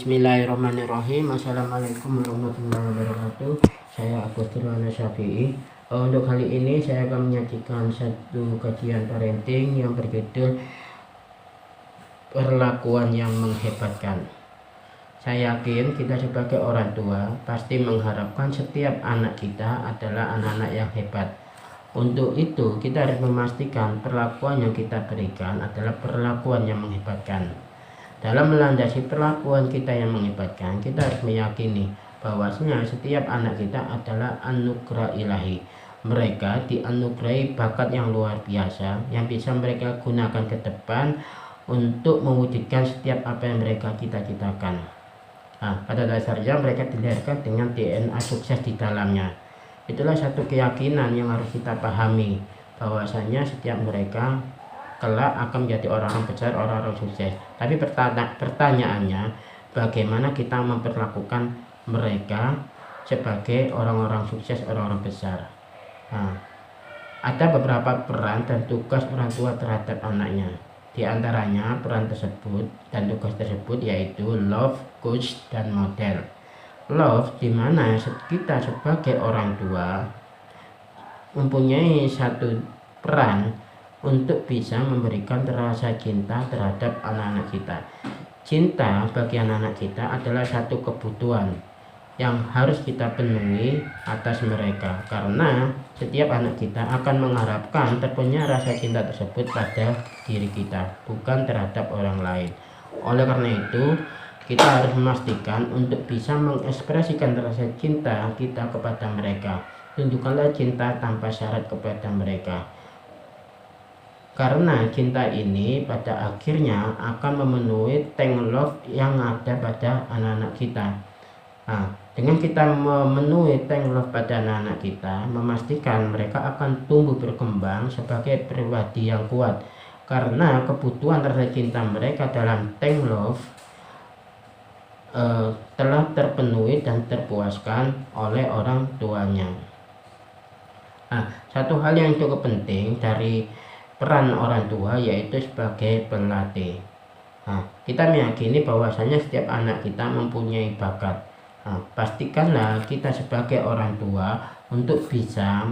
Bismillahirrahmanirrahim. Assalamualaikum warahmatullahi wabarakatuh. Saya Agus Tirwana Syafi'i. Untuk kali ini saya akan menyajikan satu kajian parenting yang berjudul perlakuan yang menghebatkan. Saya yakin kita sebagai orang tua pasti mengharapkan setiap anak kita adalah anak-anak yang hebat. Untuk itu kita harus memastikan perlakuan yang kita berikan adalah perlakuan yang menghebatkan. Dalam melandasi perlakuan kita yang menghebatkan, kita harus meyakini bahwasanya setiap anak kita adalah anugerah ilahi. Mereka dianugerahi bakat yang luar biasa yang bisa mereka gunakan ke depan untuk mewujudkan setiap apa yang mereka cita-citakan. Pada dasarnya mereka dilahirkan dengan DNA sukses di dalamnya. Itulah satu keyakinan yang harus kita pahami, bahwasanya setiap mereka kelak akan menjadi orang-orang besar, orang-orang sukses. Tapi pertanyaannya, bagaimana kita memperlakukan mereka sebagai orang-orang sukses, orang-orang besar? Ada beberapa peran dan tugas orang tua terhadap anaknya. Di antaranya peran tersebut dan tugas tersebut yaitu love, coach, dan model. Love, di mana kita sebagai orang tua mempunyai satu peran untuk bisa memberikan rasa cinta terhadap anak-anak kita. Cinta bagi anak-anak kita adalah satu kebutuhan yang harus kita penuhi atas mereka, karena setiap anak kita akan mengharapkan terpunya rasa cinta tersebut pada diri kita, bukan terhadap orang lain. Oleh karena itu, kita harus memastikan untuk bisa mengekspresikan rasa cinta kita kepada mereka. Tunjukkanlah cinta tanpa syarat kepada mereka, karena cinta ini pada akhirnya akan memenuhi tank love yang ada pada anak-anak kita. Dengan kita memenuhi tank love pada anak-anak kita, memastikan mereka akan tumbuh berkembang sebagai pribadi yang kuat, karena kebutuhan rasa cinta mereka dalam tank love telah terpenuhi dan terpuaskan oleh orang tuanya. Satu hal yang cukup penting dari peran orang tua yaitu sebagai pelatih. Kita meyakini bahwasanya setiap anak kita mempunyai bakat. Pastikanlah kita sebagai orang tua untuk bisa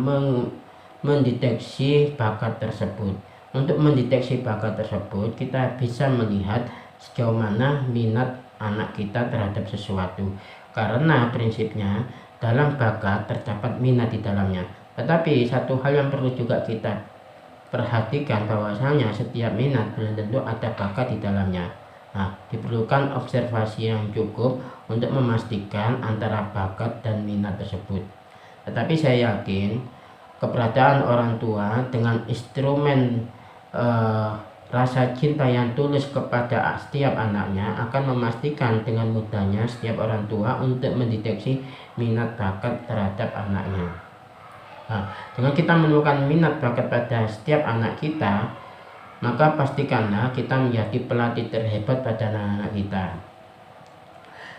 mendeteksi bakat tersebut. Untuk mendeteksi bakat tersebut, kita bisa melihat sejauh mana minat anak kita terhadap sesuatu. Karena prinsipnya dalam bakat terdapat minat di dalamnya. Tetapi satu hal yang perlu juga kita perhatikan bahwasanya setiap minat belum tentu ada bakat di dalamnya. Diperlukan observasi yang cukup untuk memastikan antara bakat dan minat tersebut. Tetapi saya yakin keberadaan orang tua dengan instrumen rasa cinta yang tulus kepada setiap anaknya akan memastikan dengan mudahnya setiap orang tua untuk mendeteksi minat bakat terhadap anaknya. Dengan kita menemukan minat bakat pada setiap anak kita, maka pastikanlah kita menjadi pelatih terhebat pada anak-anak kita.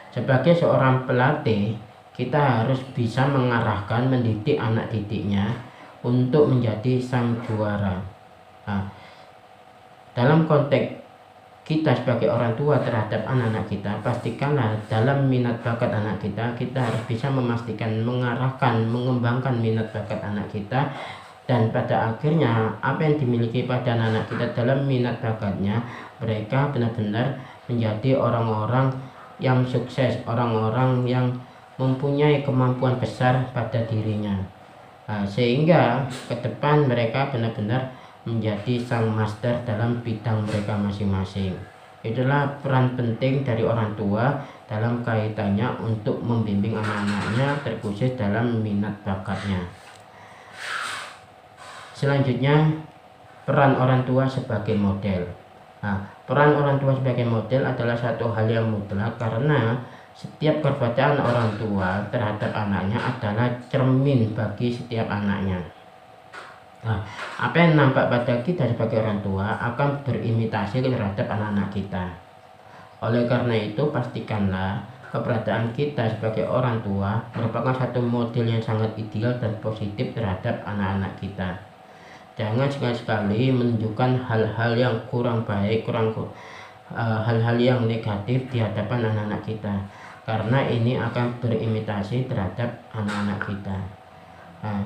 Sebagai seorang pelatih, kita harus bisa mengarahkan, mendidik anak didiknya untuk menjadi sang juara. Dalam konteks kita sebagai orang tua terhadap anak-anak kita, pastikanlah dalam minat bakat anak kita, kita harus bisa memastikan, mengarahkan, mengembangkan minat bakat anak kita, dan pada akhirnya apa yang dimiliki pada anak-anak kita dalam minat bakatnya, mereka benar-benar menjadi orang-orang yang sukses, orang-orang yang mempunyai kemampuan besar pada dirinya, sehingga ke depan mereka benar-benar menjadi sang master dalam bidang mereka masing-masing. Itulah peran penting dari orang tua dalam kaitannya untuk membimbing anak-anaknya terkhusus dalam minat bakatnya. Selanjutnya, peran orang tua sebagai model. Peran orang tua sebagai model adalah satu hal yang mutlak, karena setiap perbuatan orang tua terhadap anaknya adalah cermin bagi setiap anaknya. Apa yang nampak pada kita sebagai orang tua akan berimitasi terhadap anak-anak kita. Oleh karena itu, pastikanlah keberadaan kita sebagai orang tua merupakan satu model yang sangat ideal dan positif terhadap anak-anak kita. Jangan sekali-sekali menunjukkan hal-hal yang kurang baik, hal-hal yang negatif di hadapan anak-anak kita, karena ini akan berimitasi terhadap anak-anak kita. Nah,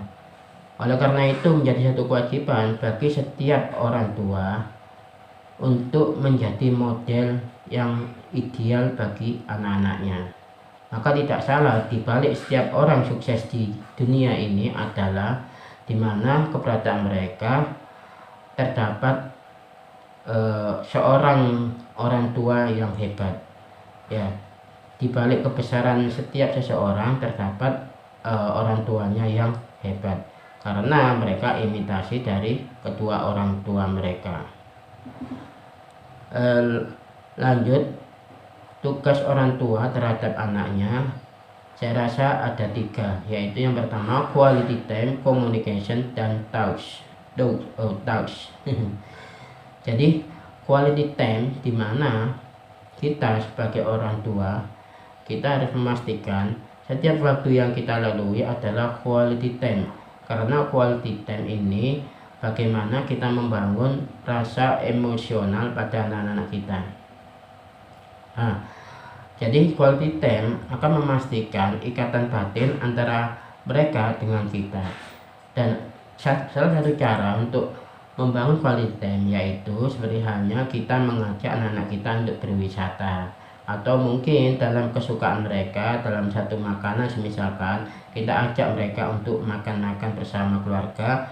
oleh karena itu menjadi satu kewajiban bagi setiap orang tua untuk menjadi model yang ideal bagi anak-anaknya. Maka tidak salah dibalik setiap orang sukses di dunia ini adalah di mana keberadaan mereka terdapat seorang orang tua yang hebat. Ya, di balik kebesaran setiap seseorang terdapat orang tuanya yang hebat, karena mereka imitasi dari kedua orang tua mereka. Lanjut, tugas orang tua terhadap anaknya saya rasa ada 3, yaitu yang pertama quality time, communication, dan touch. Jadi quality time di mana kita sebagai orang tua kita harus memastikan setiap waktu yang kita lalui adalah quality time, karena quality time ini bagaimana kita membangun rasa emosional pada anak-anak kita. Nah, jadi quality time akan memastikan ikatan batin antara mereka dengan kita. Dan salah satu cara untuk membangun quality time yaitu seperti halnya kita mengajak anak-anak kita untuk berwisata, atau mungkin dalam kesukaan mereka dalam satu makanan, misalkan kita ajak mereka untuk makan-makan bersama keluarga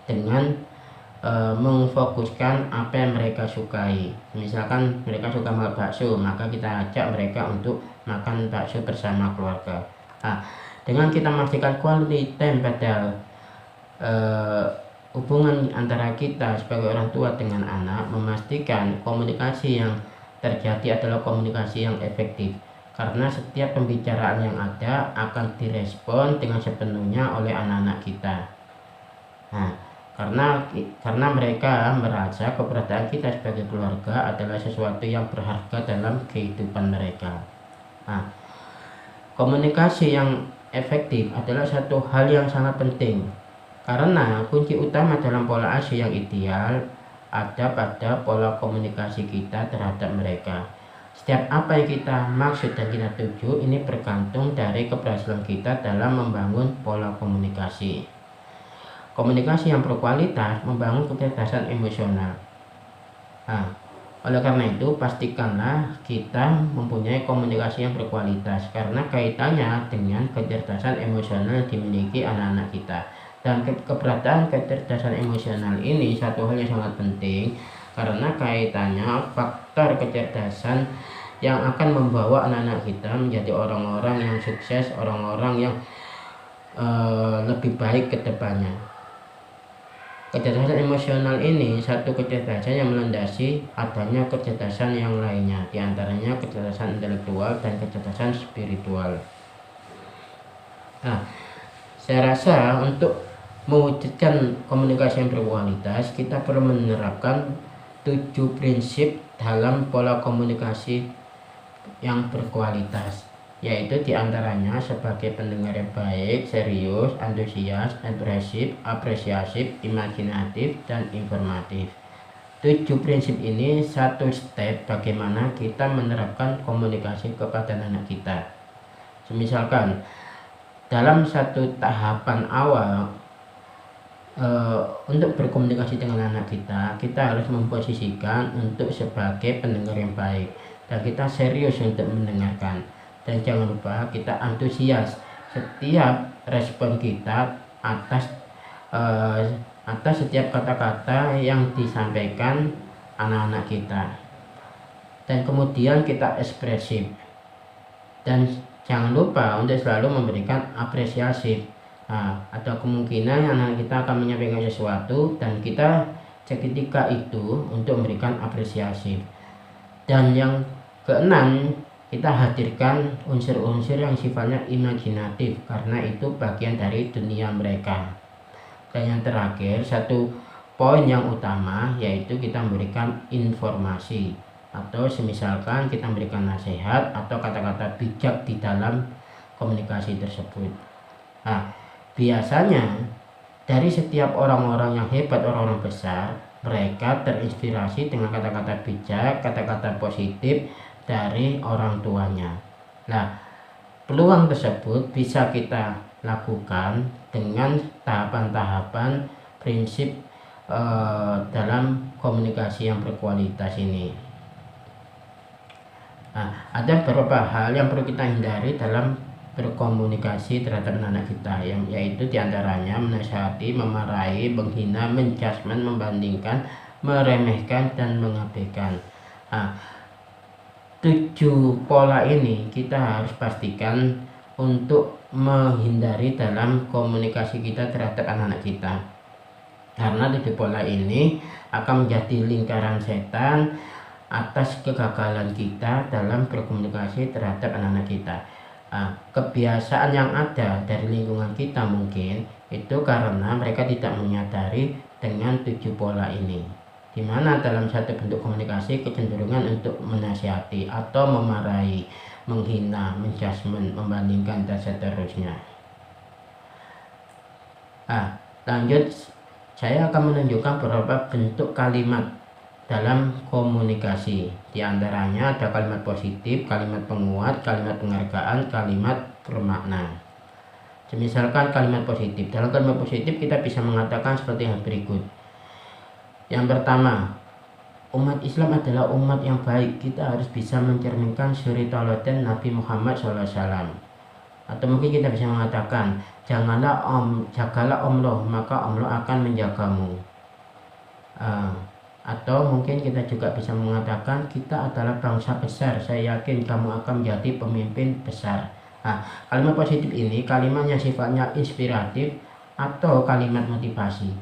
dengan memfokuskan apa yang mereka sukai. Misalkan mereka suka makan bakso, maka kita ajak mereka untuk makan bakso bersama keluarga. Nah, dengan kita memastikan quality time pada hubungan antara kita sebagai orang tua dengan anak, memastikan komunikasi yang terjadi adalah komunikasi yang efektif, karena setiap pembicaraan yang ada akan direspon dengan sepenuhnya oleh anak-anak kita. Nah, karena mereka merasa keberadaan kita sebagai keluarga adalah sesuatu yang berharga dalam kehidupan mereka. Nah, komunikasi yang efektif adalah satu hal yang sangat penting, karena kunci utama dalam pola asuh yang ideal ada pada pola komunikasi kita terhadap mereka. Setiap apa yang kita maksud dan kita tuju ini bergantung dari keberhasilan kita dalam membangun pola komunikasi. Komunikasi yang berkualitas membangun kecerdasan emosional. Nah, oleh karena itu pastikanlah kita mempunyai komunikasi yang berkualitas, karena kaitannya dengan kecerdasan emosional yang dimiliki anak-anak kita. Dan keberadaan kecerdasan emosional ini satu hal yang sangat penting, karena kaitannya faktor kecerdasan yang akan membawa anak-anak kita menjadi orang-orang yang sukses, orang-orang yang lebih baik ke depannya. Kecerdasan emosional ini satu kecerdasan yang melandasi adanya kecerdasan yang lainnya, diantaranya kecerdasan intelektual dan kecerdasan spiritual. Nah, saya rasa untuk mewujudkan komunikasi yang berkualitas, kita perlu menerapkan 7 prinsip dalam pola komunikasi yang berkualitas, yaitu diantaranya sebagai pendengar yang baik, serius, antusias, ekspresif, apresiatif, imajinatif, dan informatif. 7 prinsip ini satu step bagaimana kita menerapkan komunikasi kepada anak kita. Misalkan dalam satu tahapan awal untuk berkomunikasi dengan anak kita harus memposisikan untuk sebagai pendengar yang baik, dan kita serius untuk mendengarkan. Dan jangan lupa kita antusias setiap respon kita atas setiap kata-kata yang disampaikan anak-anak kita. Dan kemudian kita ekspresif, dan jangan lupa untuk selalu memberikan apresiasi. Nah, ada kemungkinan anak kita akan menyampaikan sesuatu dan kita seketika itu untuk memberikan apresiasi. Dan yang keenam, kita hadirkan unsur-unsur yang sifatnya imajinatif, karena itu bagian dari dunia mereka. Dan yang terakhir, satu poin yang utama, yaitu kita memberikan informasi, atau semisalkan kita memberikan nasihat atau kata-kata bijak di dalam komunikasi tersebut. Nah, biasanya dari setiap orang-orang yang hebat, orang-orang besar, mereka terinspirasi dengan kata-kata bijak, kata-kata positif dari orang tuanya. Nah, peluang tersebut bisa kita lakukan dengan tahapan-tahapan prinsip dalam komunikasi yang berkualitas ini. Nah, ada beberapa hal yang perlu kita hindari dalam berkomunikasi terhadap anak kita, yaitu diantaranya menasihati, memarahi, menghina, menjudgment, membandingkan, meremehkan, dan mengabaikan. Nah, 7 pola ini kita harus pastikan untuk menghindari dalam komunikasi kita terhadap anak-anak kita, karena 7 pola ini akan menjadi lingkaran setan atas kegagalan kita dalam berkomunikasi terhadap anak-anak kita. Kebiasaan yang ada dari lingkungan kita mungkin itu karena mereka tidak menyadari dengan 7 pola ini, di mana dalam satu bentuk komunikasi kecenderungan untuk menasihati atau memarahi, menghina, menjudgment, membandingkan, dan seterusnya. Lanjut, saya akan menunjukkan beberapa bentuk kalimat dalam komunikasi. Di antaranya ada kalimat positif, kalimat penguat, kalimat penghargaan, kalimat bermakna. Misalkan kalimat positif. Dalam kalimat positif kita bisa mengatakan seperti yang berikut. Yang pertama, umat Islam adalah umat yang baik. Kita harus bisa mencerminkan suri tauladan Nabi Muhammad SAW. Atau mungkin kita bisa mengatakan, jagalah Allah, maka Allah akan menjagamu. Atau mungkin kita juga bisa mengatakan, kita adalah bangsa besar, saya yakin kamu akan menjadi pemimpin besar. Kalimat positif ini kalimat yang sifatnya inspiratif atau kalimat motivasi.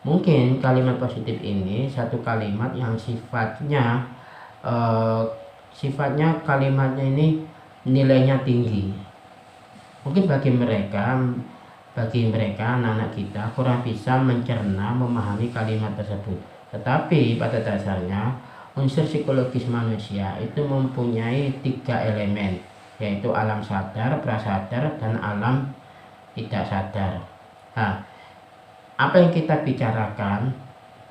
Mungkin kalimat positif ini satu kalimat yang sifatnya kalimatnya ini nilainya tinggi. Mungkin bagi mereka anak-anak kita kurang bisa mencerna, memahami kalimat tersebut. Tetapi pada dasarnya unsur psikologis manusia itu mempunyai 3 elemen, yaitu alam sadar, prasadar, dan alam tidak sadar. Apa yang kita bicarakan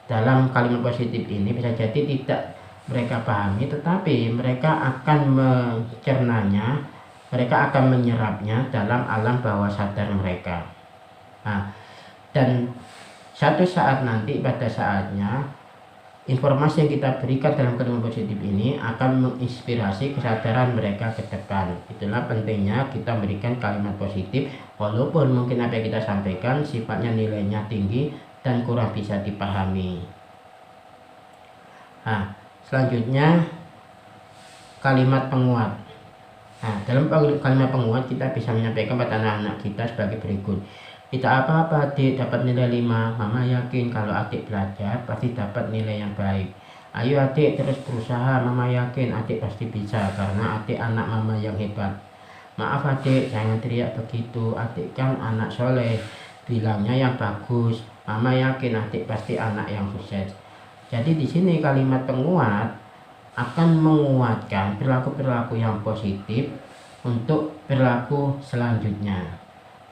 dalam kalimat positif ini bisa jadi tidak mereka pahami, tetapi mereka akan mencernanya, mereka akan menyerapnya dalam alam bawah sadar mereka. Dan satu saat nanti, pada saatnya, informasi yang kita berikan dalam kalimat positif ini akan menginspirasi kesadaran mereka ke depan. Itulah pentingnya kita berikan kalimat positif, walaupun mungkin apa yang kita sampaikan sifatnya nilainya tinggi dan kurang bisa dipahami. Selanjutnya kalimat penguat. Dalam kalimat penguat kita bisa menyampaikan pada anak-anak kita sebagai berikut. Tidak apa-apa adik dapat nilai 5, mama yakin kalau adik belajar pasti dapat nilai yang baik. Ayo adik terus berusaha, mama yakin adik pasti bisa karena adik anak mama yang hebat. Maaf adik, jangan teriak begitu, adik kan anak soleh, bilangnya yang bagus, mama yakin adik pasti anak yang sukses. Jadi di sini kalimat penguat akan menguatkan perilaku-perilaku yang positif untuk perilaku selanjutnya.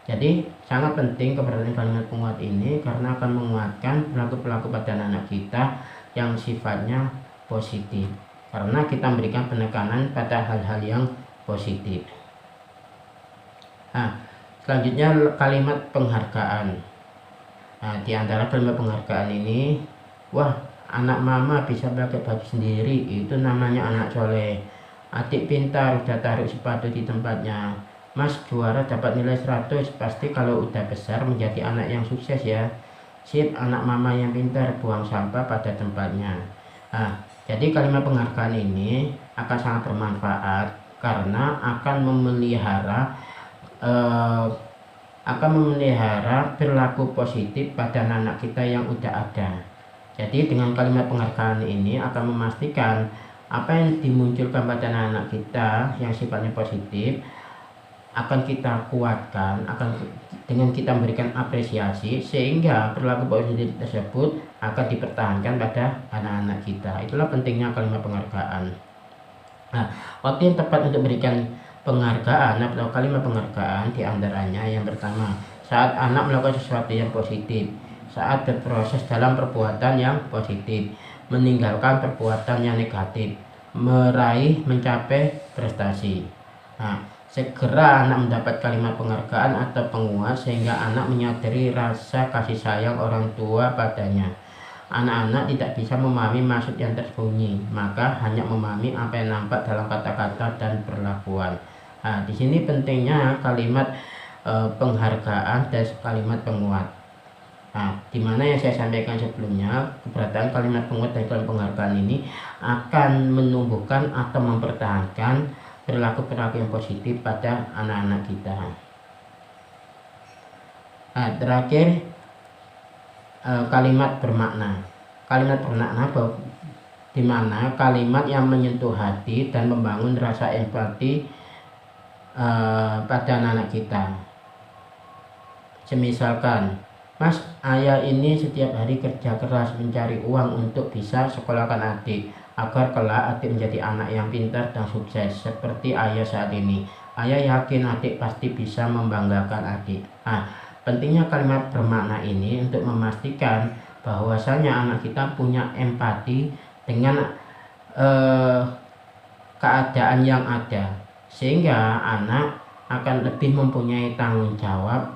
Jadi sangat penting keberadaan kalimat penguat ini karena akan menguatkan perilaku-perilaku pada anak kita yang sifatnya positif, karena kita memberikan penekanan pada hal-hal yang positif. Selanjutnya kalimat penghargaan. Di antara kalimat penghargaan ini, wah anak mama bisa pakai baju sendiri, itu namanya anak soleh. Adik pintar, udah taruh sepatu di tempatnya. Mas juara dapat nilai 100, pasti kalau udah besar menjadi anak yang sukses ya. Sip, anak mama yang pintar, buang sampah pada tempatnya. Jadi kalimat penghargaan ini akan sangat bermanfaat karena akan memelihara perilaku positif pada anak kita yang udah ada. Jadi dengan kalimat penghargaan ini akan memastikan apa yang dimunculkan pada anak kita yang sifatnya positif akan kita kuatkan, dengan kita memberikan apresiasi sehingga perilaku positif tersebut akan dipertahankan pada anak-anak kita. Itulah pentingnya kalimat penghargaan. Waktu yang tepat untuk berikan penghargaan atau kalimat penghargaan diantaranya yang pertama, saat anak melakukan sesuatu yang positif. saat berproses dalam perbuatan yang positif, meninggalkan perbuatan yang negatif, mencapai prestasi. Nah, segera anak mendapat kalimat penghargaan atau penguat sehingga anak menyadari rasa kasih sayang orang tua padanya. Anak-anak tidak bisa memahami maksud yang tersembunyi, maka hanya memahami apa yang nampak dalam kata-kata dan perlakuan. Nah, di sini pentingnya kalimat penghargaan dan kalimat penguat. Nah, dimana yang saya sampaikan sebelumnya, keberadaan kalimat penguat dan kalimat penghargaan ini akan menumbuhkan atau mempertahankan perilaku-perilaku yang positif pada anak-anak kita. Nah, terakhir kalimat bermakna. Kalimat bermakna di mana kalimat yang menyentuh hati dan membangun rasa empati pada anak-anak kita. Semisalkan, Mas, ayah ini setiap hari kerja keras mencari uang untuk bisa sekolahkan adik, agar kelak adik menjadi anak yang pintar dan sukses seperti ayah saat ini. Ayah yakin adik pasti bisa membanggakan adik. Nah, pentingnya kalimat bermakna ini untuk memastikan bahwasanya anak kita punya empati dengan keadaan yang ada, sehingga anak akan lebih mempunyai tanggung jawab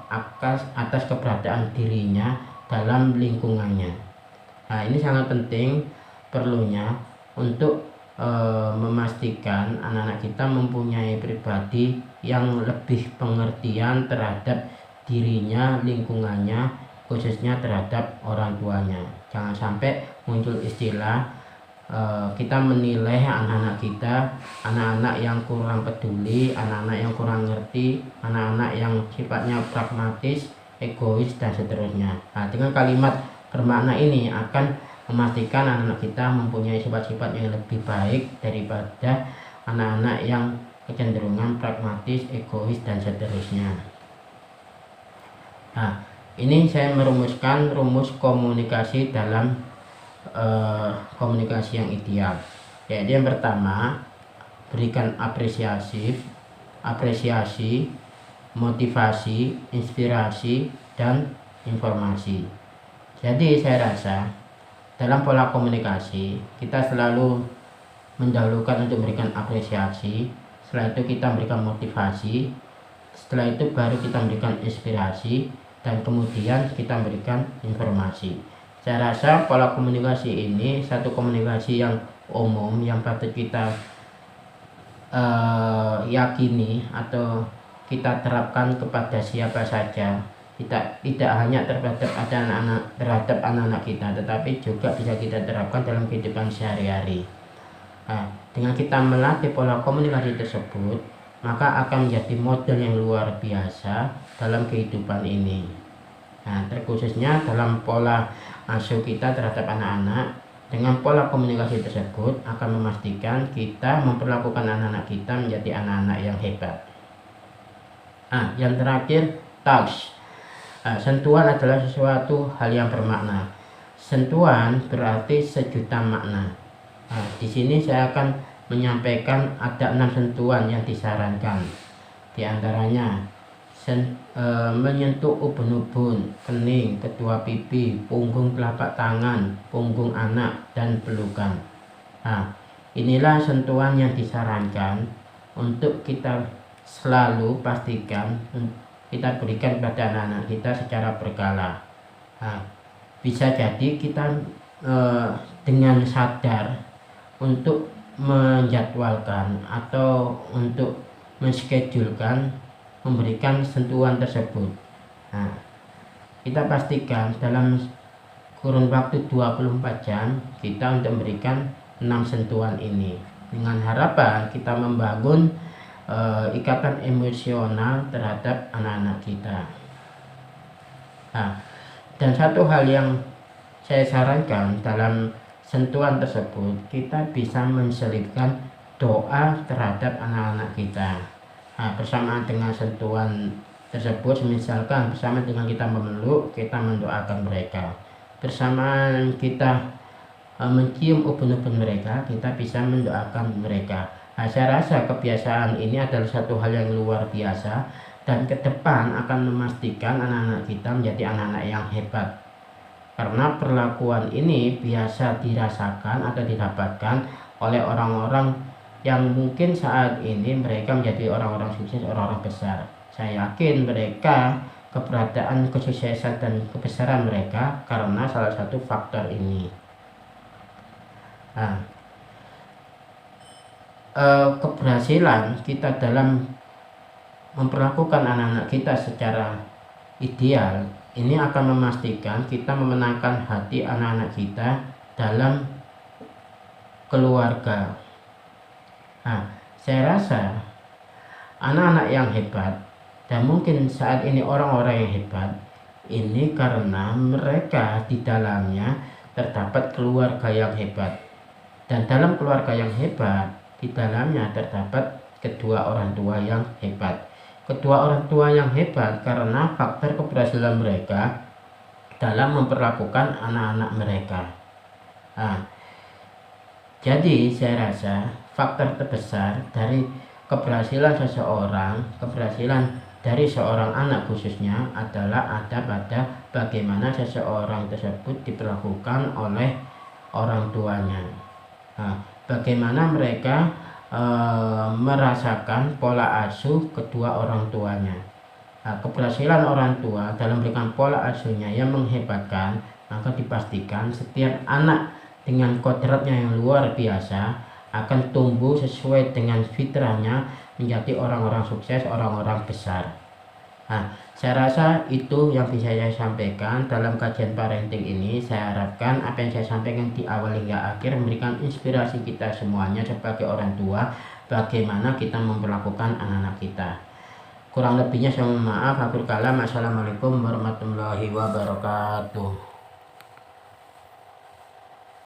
atas keberadaan dirinya dalam lingkungannya. Nah, ini sangat penting perlunya untuk memastikan anak-anak kita mempunyai pribadi yang lebih pengertian terhadap dirinya, lingkungannya, khususnya terhadap orang tuanya. Jangan sampai muncul istilah kita menilai anak-anak kita, anak-anak yang kurang peduli, anak-anak yang kurang ngerti, anak-anak yang sifatnya pragmatis, egois, dan seterusnya. Nah, dengan kalimat bermakna ini akan memastikan anak-anak kita mempunyai sifat-sifat yang lebih baik daripada anak-anak yang kecenderungan pragmatis, egois, dan seterusnya. Nah, ini saya merumuskan rumus komunikasi dalam komunikasi yang ideal. Yaitu yang pertama, berikan apresiasi, motivasi, inspirasi, dan informasi. Jadi saya rasa dalam pola komunikasi kita selalu mendahulukan untuk memberikan apresiasi, setelah itu kita memberikan motivasi, setelah itu baru kita memberikan inspirasi, dan kemudian kita memberikan informasi. Saya rasa pola komunikasi ini satu komunikasi yang umum yang patut kita yakini atau kita terapkan kepada siapa saja. Tidak hanya terhadap anak-anak kita, tetapi juga bisa kita terapkan dalam kehidupan sehari-hari. Nah, dengan kita melatih pola komunikasi tersebut, maka akan menjadi model yang luar biasa dalam kehidupan ini. Nah, terkhususnya dalam pola asuh kita terhadap anak-anak, dengan pola komunikasi tersebut akan memastikan kita memperlakukan anak-anak kita menjadi anak-anak yang hebat. Nah, yang terakhir, touch. Sentuhan adalah sesuatu hal yang bermakna. Sentuhan berarti sejuta makna. Nah, di sini saya akan menyampaikan ada 6 sentuhan yang disarankan. Di antaranya menyentuh ubun-ubun, kening, kedua pipi, punggung telapak tangan, punggung anak, dan pelukan. Nah, inilah sentuhan yang disarankan untuk kita selalu pastikan kita berikan pada anak-anak kita secara berkala. Nah, bisa jadi kita dengan sadar untuk menjadwalkan atau untuk menschedulkan memberikan sentuhan tersebut. Nah, kita pastikan dalam kurun waktu 24 jam kita untuk memberikan 6 sentuhan ini, dengan harapan kita membangun ikatan emosional terhadap anak-anak kita. Nah, dan satu hal yang saya sarankan dalam sentuhan tersebut, kita bisa menselipkan doa terhadap anak-anak kita. Nah, bersamaan dengan sentuhan tersebut, misalkan bersama dengan kita memeluk, kita mendoakan mereka. Bersamaan kita mencium ubun-ubun mereka, kita bisa mendoakan mereka. Nah, saya rasa kebiasaan ini adalah satu hal yang luar biasa dan ke depan akan memastikan anak-anak kita menjadi anak-anak yang hebat. karena perlakuan ini biasa dirasakan atau didapatkan oleh orang-orang yang mungkin saat ini mereka menjadi orang-orang sukses, orang-orang besar. Saya yakin mereka keberadaan, kesuksesan dan kebesaran mereka karena salah satu faktor ini. Nah, keberhasilan kita dalam memperlakukan anak-anak kita secara ideal ini akan memastikan kita memenangkan hati anak-anak kita dalam keluarga. Nah, saya rasa anak-anak yang hebat dan mungkin saat ini orang-orang yang hebat ini karena mereka di dalamnya terdapat keluarga yang hebat, dan dalam keluarga yang hebat di dalamnya terdapat kedua orang tua yang hebat. Kedua orang tua yang hebat karena faktor keberhasilan mereka dalam memperlakukan anak-anak mereka. Nah, jadi saya rasa faktor terbesar dari keberhasilan seseorang, keberhasilan dari seorang anak khususnya adalah ada pada bagaimana seseorang tersebut diperlakukan oleh orang tuanya. Nah, bagaimana mereka merasakan pola asuh kedua orang tuanya. Nah, keberhasilan orang tua dalam memberikan pola asuhnya yang menghebatkan, maka dipastikan setiap anak dengan kodratnya yang luar biasa akan tumbuh sesuai dengan fitrahnya menjadi orang-orang sukses, orang-orang besar. Nah, saya rasa itu yang bisa saya sampaikan dalam kajian parenting ini. Saya harapkan apa yang saya sampaikan di awal hingga akhir memberikan inspirasi kita semuanya sebagai orang tua bagaimana kita memperlakukan anak-anak kita. Kurang lebihnya saya mohon maaf. Akhir kalam, assalamualaikum warahmatullahi wabarakatuh.